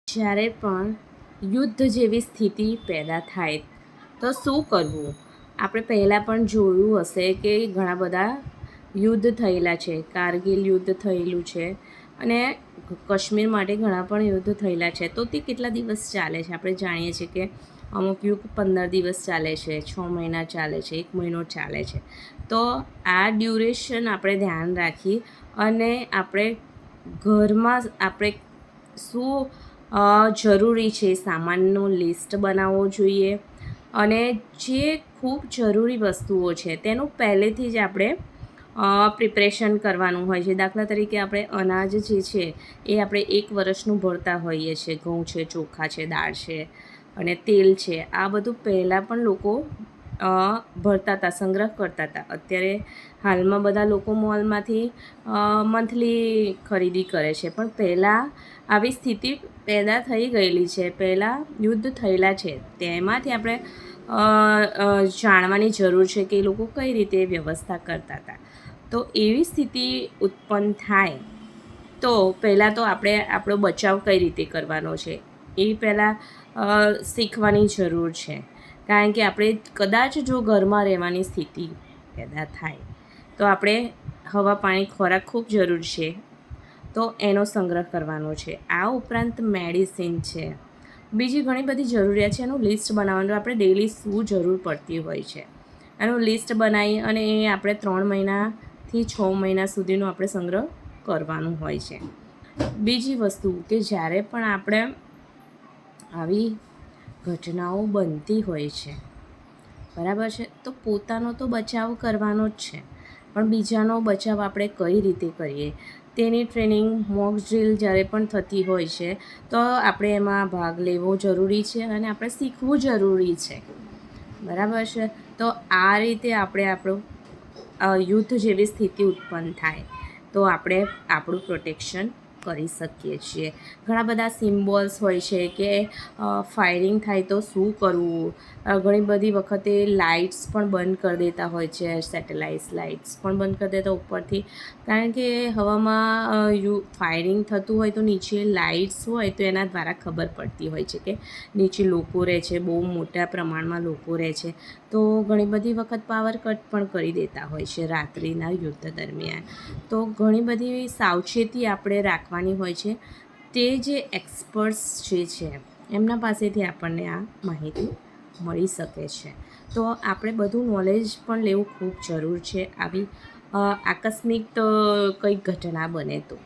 જ્યારે પણ યુદ્ધ જેવી સ્થિતિ પેદા થાય તો શું કરવું? આપણે પહેલાં પણ જોયું હશે કે ઘણા બધા યુદ્ધ થયેલા છે. કારગિલ યુદ્ધ થયેલું છે અને કાશ્મીર માટે ઘણા પણ યુદ્ધ થયેલા છે. તો તે કેટલા દિવસ ચાલે છે? આપણે જાણીએ છીએ કે અમુક યુદ્ધ 15 દિવસ ચાલે છે, 6 મહિના ચાલે છે, 1 મહિનો ચાલે છે. તો આ ડ્યુરેશન આપણે ધ્યાન રાખી અને આપણે ઘરમાં આપણે શું જરૂરી છે સામાનનું લિસ્ટ બનાવવો જોઈએ અને જે ખૂબ જરૂરી વસ્તુઓ છે તેનું પહેલેથી જ આપણે પ્રિપરેશન કરવાનું હોય છે. દાખલા તરીકે આપણે અનાજ જે છે એ આપણે 1 વર્ષનું ભરતા હોઈએ છીએ. ઘઉં છે, ચોખા છે, દાળ છે અને તેલ છે. આ બધું પહેલાં પણ લોકો ભરતા હતા, સંગ્રહ કરતા હતા. અત્યારે હાલમાં બધા લોકો મોલમાંથી મંથલી ખરીદી કરે છે, પણ પહેલાં આવી સ્થિતિ પેદા થઈ ગયેલી છે. પહેલાં યુદ્ધ થયેલા છે, તેમાંથી આપણે જાણવાની જરૂર છે કે એ લોકો કઈ રીતે વ્યવસ્થા કરતા હતા. તો એવી સ્થિતિ ઉત્પન્ન થાય તો પહેલાં તો આપણે આપણો બચાવ કઈ રીતે કરવાનો છે એ પહેલાં શીખવાની જરૂર છે. કારણ કે આપણે કદાચ જો ઘરમાં રહેવાની સ્થિતિ પેદા થાય તો આપણે હવા, પાણી, ખોરાક ખૂબ જરૂર છે, તો એનો સંગ્રહ કરવાનો છે. આ ઉપરાંત મેડિસિન છે, બીજી ઘણી બધી જરૂરિયાત છે. એનું લિસ્ટ બનાવવાનું. આપણે ડેઈલી શું જરૂર પડતી હોય છે એનું લિસ્ટ બનાવી અને એ આપણે 3 મહિનાથી 6 મહિના સુધીનો આપણે સંગ્રહ કરવાનું હોય છે. બીજી વસ્તુ કે જ્યારે પણ આપણે આવી ઘટનાઓ બનતી હોય છે, બરાબર છે, તો પોતાનો તો બચાવ કરવાનો જ છે, પણ બીજાનો બચાવ આપણે કઈ રીતે કરીએ તેની ટ્રેનિંગ, મોક ડ્રીલ જ્યારે પણ થતી હોય છે તો આપણે એમાં ભાગ લેવો જરૂરી છે અને આપણે શીખવું જરૂરી છે. બરાબર છે. તો આ રીતે આપણે આપણું યુદ્ધ જેવી સ્થિતિ ઉત્પન્ન થાય તો આપણે આપણું પ્રોટેક્શન કરી શકીએ છીએ. ઘણા બધા સિમ્બોલ્સ હોય છે કે ફાયરિંગ થાય તો શું કરવું. ઘણી બધી વખતે લાઇટ્સ પણ બંધ કરી દેતા હોય છે, સેટેલાઇટ લાઇટ્સ પણ બંધ કરી દેતા ઉપરથી, કારણ કે હવામાં ફાયરિંગ થતું હોય તો નીચે લાઇટ્સ હોય તો એના દ્વારા ખબર પડતી હોય છે કે નીચે લોકો રહે છે, બહુ મોટા પ્રમાણમાં લોકો રહે છે. તો ઘણી બધી વખત પાવર કટ પણ કરી દેતા હોય છે રાત્રિના યુદ્ધ દરમિયાન. તો ઘણી બધી સાવચેતી આપણે રાખવાની હોય છે. તે જે એક્સપર્ટ્સ જે છે એમના પાસેથી આપણને આ માહિતી મળી શકે છે. તો આપણે બધું નોલેજ પણ લેવું ખૂબ જરૂર છે આવી આકસ્મિક કંઈક ઘટના બને તો.